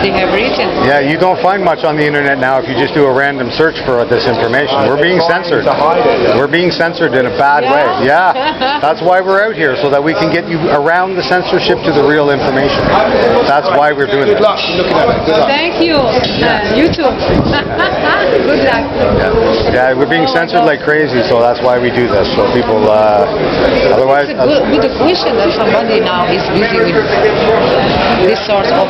they have written. Yeah, you don't find much on the internet now if you just do a random search for this information. We're being censored. We're being censored in a bad way. Yeah, that's why we're out here, so that we can get you around the censorship to the real information. That's why we're doing this. Good luck looking at it. Good luck. Thank you. You too. Good luck. Yeah, we're being censored like crazy, so that's why we do this. So people, otherwise... It's a good question that somebody now is busy with this sort of...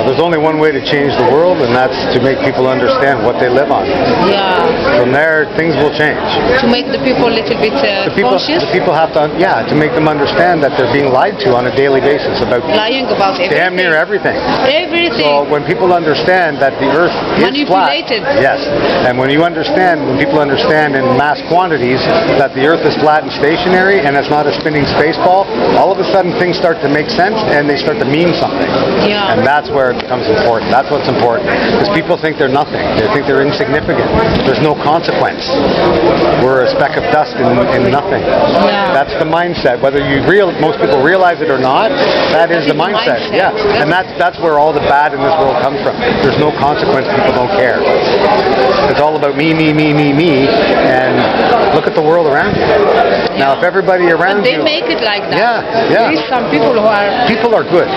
there's only one way to change the world, and that's to make people understand what they live on. Yeah. From there, things will change. To make the people a little bit conscious? The people have to, to make them understand that they're being lied to on a daily basis about... Lying about everything. Damn near everything. Everything. So when people understand that the earth is flat... Manipulated. Yes. And when people understand in mass quantities that the earth is flat and stationary and it's not a spinning space ball, all of a sudden things start to make sense and they start to mean something. Yeah. And that's where it becomes important. That's what's important. Because people think they're nothing. They think they're insignificant. There's no consequence. We're a speck of dust in nothing. Yeah. That's the mindset. Whether most people realize it or not, that is the mindset. Yeah. And that's where all the bad in this world comes from. There's no consequence. People don't care. It's all about me, and look at the world around you. Now, if everybody around you... But they make it like that. Yeah. There is some people who are... People are good.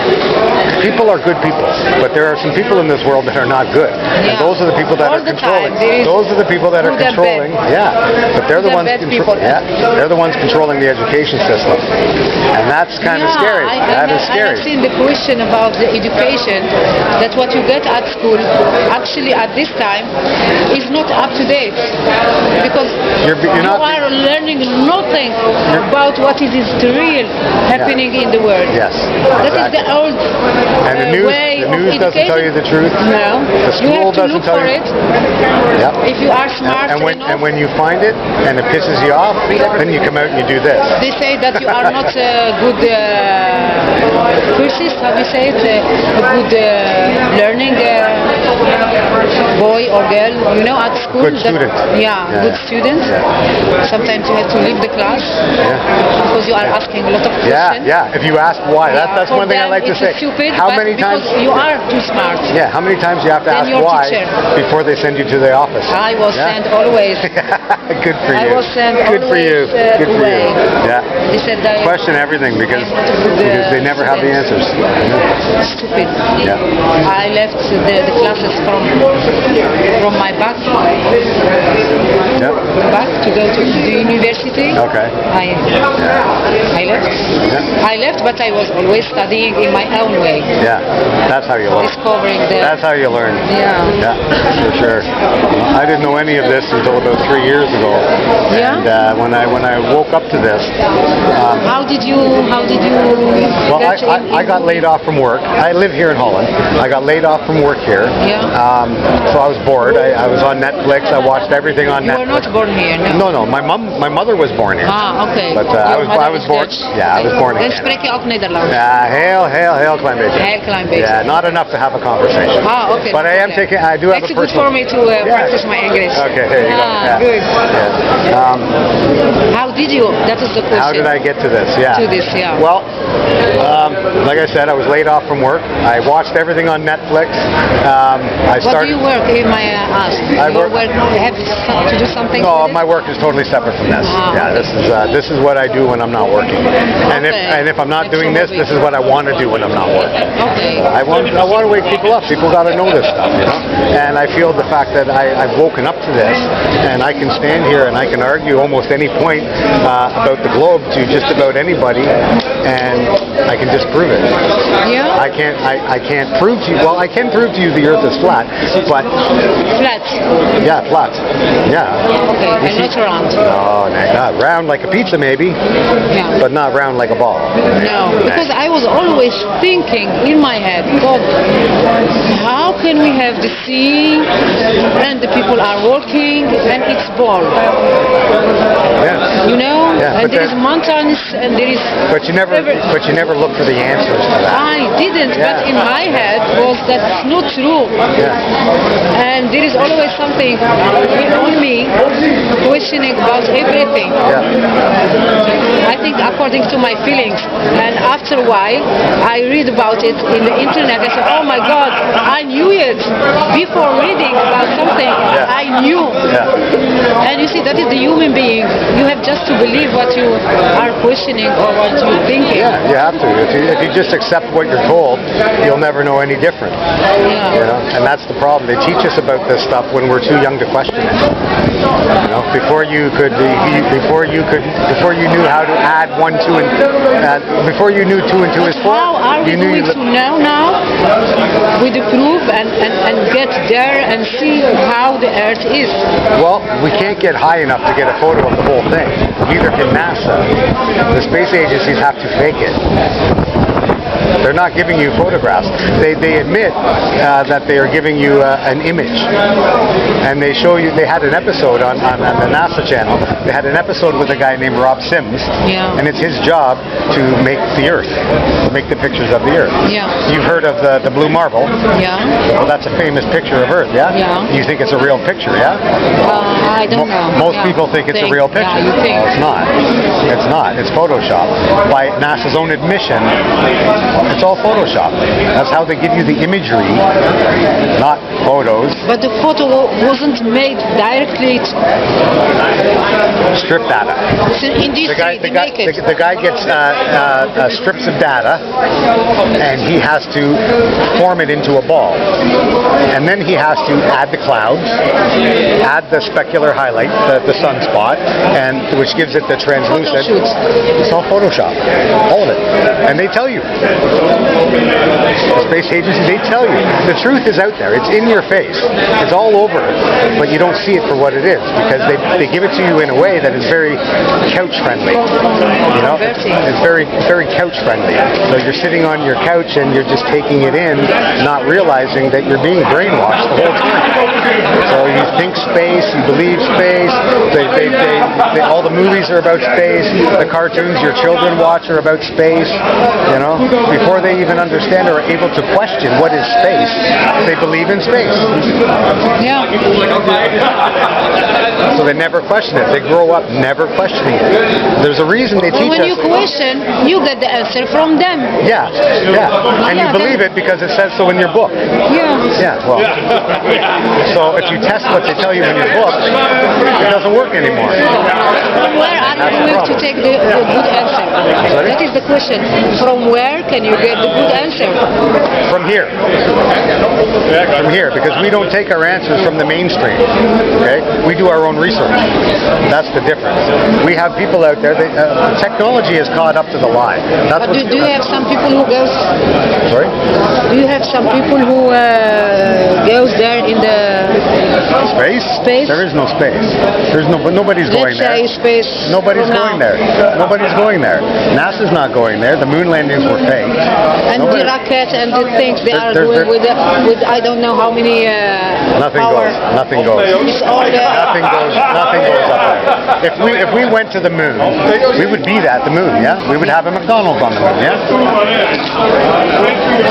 People are good people. But there are some people in this world that are not good. And those are the people that are controlling. Those are the people that are controlling. Yeah. But they're the ones they're the ones controlling the education system. And that's kind of scary. That is scary. I have seen the question about the education, that what you get at school, actually at this time, is not up to date. Because you are learning nothing about what is real happening in the world. Yes. That is the old way of education. The news doesn't tell you the truth. No. The school doesn't tell you. Yep. If you are smart and when you find it and it pisses you off, then you come out and you do this. They say that you are not a good cursist, how do you say it? A good learning boy or girl, at school. Good student. Good student. Yeah. Sometimes you have to leave the class because you are asking a lot of questions. Yeah. If you ask why, that's one thing I like to say. Stupid, how many times you are too smart. Yeah. How many times you have to ask why before they send you to the office? I was sent always. Good for you. I was sent Good for you. Good for you. Yeah. They said that question everything because they never have the answers. Stupid. Yeah. I left the classes from my back to go to the university. Okay. I left. Yeah. I left, but I was always studying in my own way. Yeah. That's how you learn. Discovering That's how you learn. Yeah. Yeah. For sure. I didn't know any of this until about 3 years ago. Yeah. And when I woke up to this. How did you? Well, I got laid off from work. I live here in Holland. I got laid off from work here. Yeah. So I was bored. I was on Netflix. I watched everything on Netflix. You were not born here, no? No. My mother was born here. Okay. But I was born. Yeah, I was born here. Dan spreek je ook Nederlands? Ja, heel klein beetje. Heel klein beetje. Yeah, not enough to have a conversation. Okay. But I do have a personal... It's good for me to practice my English. Okay, there you go. Yeah. Good. Yeah. How did you? That is the question. How did I get to this? Yeah. To this, yeah. Well, like I said, I was laid off from work. I watched everything on Netflix. What do you work, if I ask? I work. Have to do something? No, my work is totally separate from this. This is what I do when I'm not working. And if I'm not doing this is what I want to do when I'm not working. Okay. I want to wake people up. People got to know this stuff, And I feel the fact that I've woken up to this, and I can stand here and I can argue almost any point about the globe to just about anybody, and I can disprove it. Yeah. I can't prove to you. Well, I can prove to you the Earth is flat, but flat. Yeah, flat. Yeah. Okay, and not round. No, not round like a pizza, maybe. Yeah. But not round like a ball. No, because I was always thinking in my head, God, how can we have the sea and the people are working and it's ball? Yeah. You know? Yeah. And there is mountains, and there is... But you never look for the answers to that. I didn't, but in my head was that's not true. Yeah. And there is always something on me questioning about everything. Yeah. I think according to my feelings. And after a while, I read about it in the internet. I said, oh my God, I knew it. Before reading about something, I knew. Yeah. And you see, that is the human being. You have just to believe what you are questioning or what you're thinking. Yeah, you have to. If you just accept what you're told, you'll never know any different. Yeah. You know? And that's the problem. They teach us about this stuff when we're too young to question it. You know, before you knew how to add 1, 2, and before you knew 2 and 2 is 4. How are we going to know now with the proof and get there and see how the Earth is? Well, we can't get high enough to get a photo of the whole thing. Neither can NASA. The space agencies have to fake it. They're not giving you photographs. They admit that they are giving you an image, and they show you. They had an episode on the NASA channel. They had an episode with a guy named Rob Sims, and it's his job to make the Earth, make the pictures of the Earth. Yeah. You've heard of the blue marble? Yeah. Well, that's a famous picture of Earth. Yeah. Yeah. You think it's a real picture? Yeah. I don't know. Most people think it's a real picture. Yeah, you think. Well, it's not. It's not. It's Photoshop. By NASA's own admission, it's all Photoshop. That's how they give you the imagery, not photos. But the photo wasn't made directly. Strip data. In this The guy gets strips of data, and he has to form it into a ball. And then he has to add the clouds, add the specular highlight, the sunspot, and which gives it the translucent. It's all Photoshop. All of it. And they tell you. The space agency, they tell you. The truth is out there. It's in your face. It's all over it. But you don't see it for what it is because they give it to you in a way that is very couch friendly. You know? It's very, very couch friendly. So you're sitting on your couch and you're just taking it in, not realizing that you're being brainwashed the whole time. So you think space, you believe space, all the movies are about space, the cartoons your children watch are about space, you know? Before they even understand or are able to question what is space, they believe in space. Yeah. So they never question it. They grow up never questioning it. There's a reason they teach us. When you question, you get the answer from them. Yeah, yeah. And you believe it because it says so in your book. Yeah. Yeah, well. So if you test what they tell you in your book, it doesn't work anymore. From where are you going to take the good answer? Sorry? That is the question. From where can you get the good answer? From here. From here, because we don't take our answers from the mainstream. Okay? We do our own research. That's the difference. We have people out there. Technology has caught up to the lie. But do you have some people who goes? Sorry? Do you have some people who goes there in the space? There is no space. Nobody's going there. Let's say space. Nobody's going there. Nobody's going there. NASA's not going there. The moon landings were fake. And the rocket and the things they are doing with I don't know how many nothing power. goes. Nothing goes. It's all nothing goes. Nothing goes up there. If we went to the moon, we would be at the moon. Yeah, we would have a McDonald's on the moon. Yeah.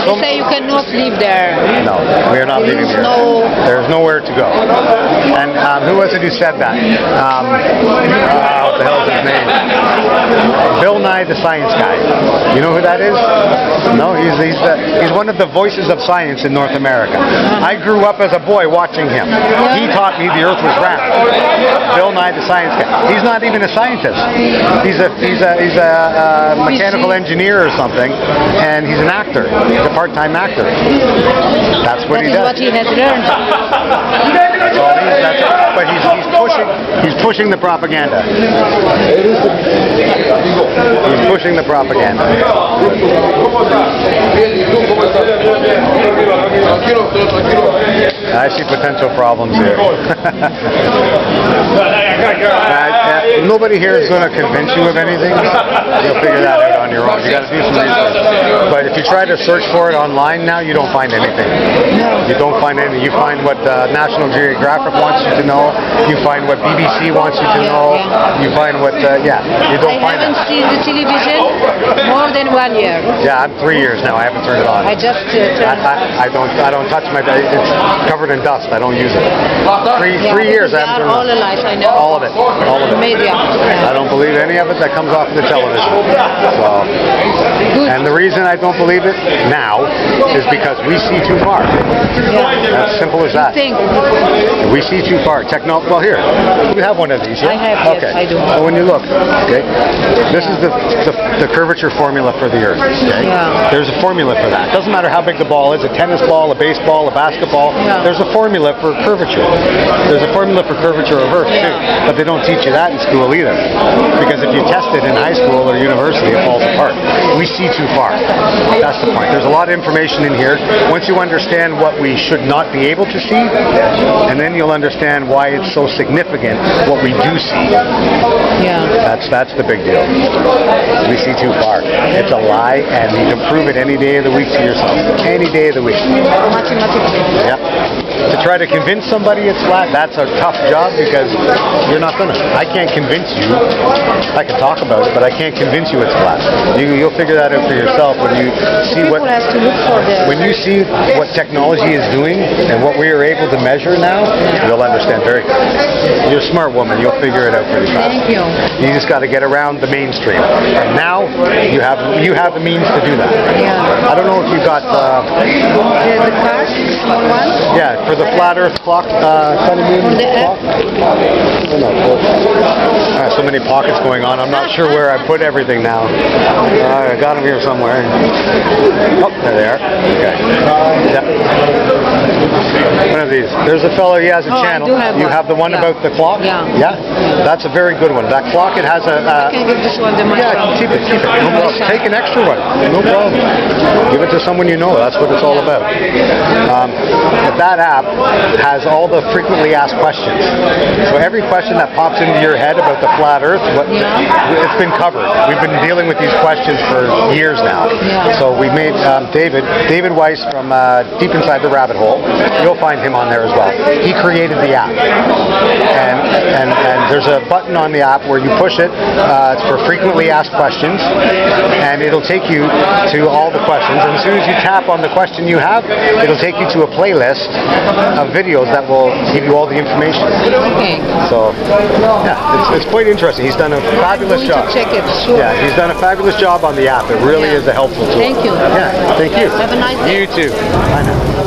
They say you cannot live there. No, we are not leaving here. There's nowhere to go. And who was it who said that? What the hell is his name? Bill Nye, the science guy. You know who that is? No, he's one of the voices of science in North America. I grew up as a boy watching him. He taught me the Earth was round. Bill Nye, the science guy. He's not even a scientist. He's a mechanical engineer or something, and he's an actor. He's a part-time actor. That's what he does. That is what he has learned. That's all he is. But he's pushing the propaganda. He's pushing the propaganda. I see potential problems here. Nobody here is going to convince you of anything. You'll figure that out on your own. You got to do some research. But if you try to search for it online now, you don't find anything. You don't find anything. You find what National Geographic wants you to know. You find what BBC wants you to know. You find what, you don't find it. I haven't seen the television more than 1 year. Yeah, I'm 3 years now. I haven't turned it on. I just turned I don't touch my, it's covered in dust. I don't use it. Three years I haven't turned it on. All alike, I know. All of it. All of it. Media. I don't believe any of it that comes off the television. So, and the reason I don't believe it now is because we see too far. As simple as that. We see too far. Well, here, you have one of these. Yeah? I have. Okay. Yes, I do. So when you look, okay, this is the curvature formula for the Earth. Okay. Yeah. There's a formula for that. Doesn't matter how big the ball is, a tennis ball, a baseball, a basketball. Yeah. There's a formula for curvature. There's a formula for curvature of Earth too. But they don't teach you that in school either. Because if you test it in high school or university, it falls apart. We see too far. That's the point. There's a lot of information in here. Once you understand what we should not be able to see, and then you'll understand why it's so significant what we do see. Yeah. That's the big deal. We see too far. It's a lie, and you can prove it any day of the week to yourself. Any day of the week. Yep. To try to convince somebody it's flat, that's a tough job because you're not gonna. I can't convince you. I can talk about it, but I can't convince you it's flat. You'll figure that out for yourself when you see what. When you see what technology is doing and what we are able to measure now, you'll understand very quickly. You're a smart woman. You'll figure it out pretty fast. Thank you. You just got to get around the mainstream. And now you have the means to do that. Yeah. I don't know if you got the card, small one. Yeah, for the flat Earth clock, sun and moon clock. So many pockets going on. I'm not sure where I put everything now. I got them here somewhere. Oh, there they are. Okay. Yeah. One of these. There's a fellow. He has a channel. You have the one about the clock. Yeah. Yeah. That's a very good one. That clock. It has a. I can give this one to my Yeah, keep it. No problem. Take an extra one. No problem. Give it to someone you know. That's what it's all about. But that app has all the frequently asked questions. So every question that pops into your head about the flat Earth, it's been covered. We've been dealing with these questions for years now. So we made David Weiss from Deep Inside the Rabbit Hole. You'll find him on there as well. He created the app, and there's a button on the app where you push it. It's for frequently asked questions, and it'll take you to all the questions. And as soon as you tap on the question you have, it'll take you to a playlist of videos that will give you all the information. Okay. So, yeah, it's quite interesting. He's done a fabulous job. To check it, sure. Yeah, he's done a fabulous job on the app. It really is a helpful tool. Thank you. Yeah, thank you. Have a nice day. You too. Bye now.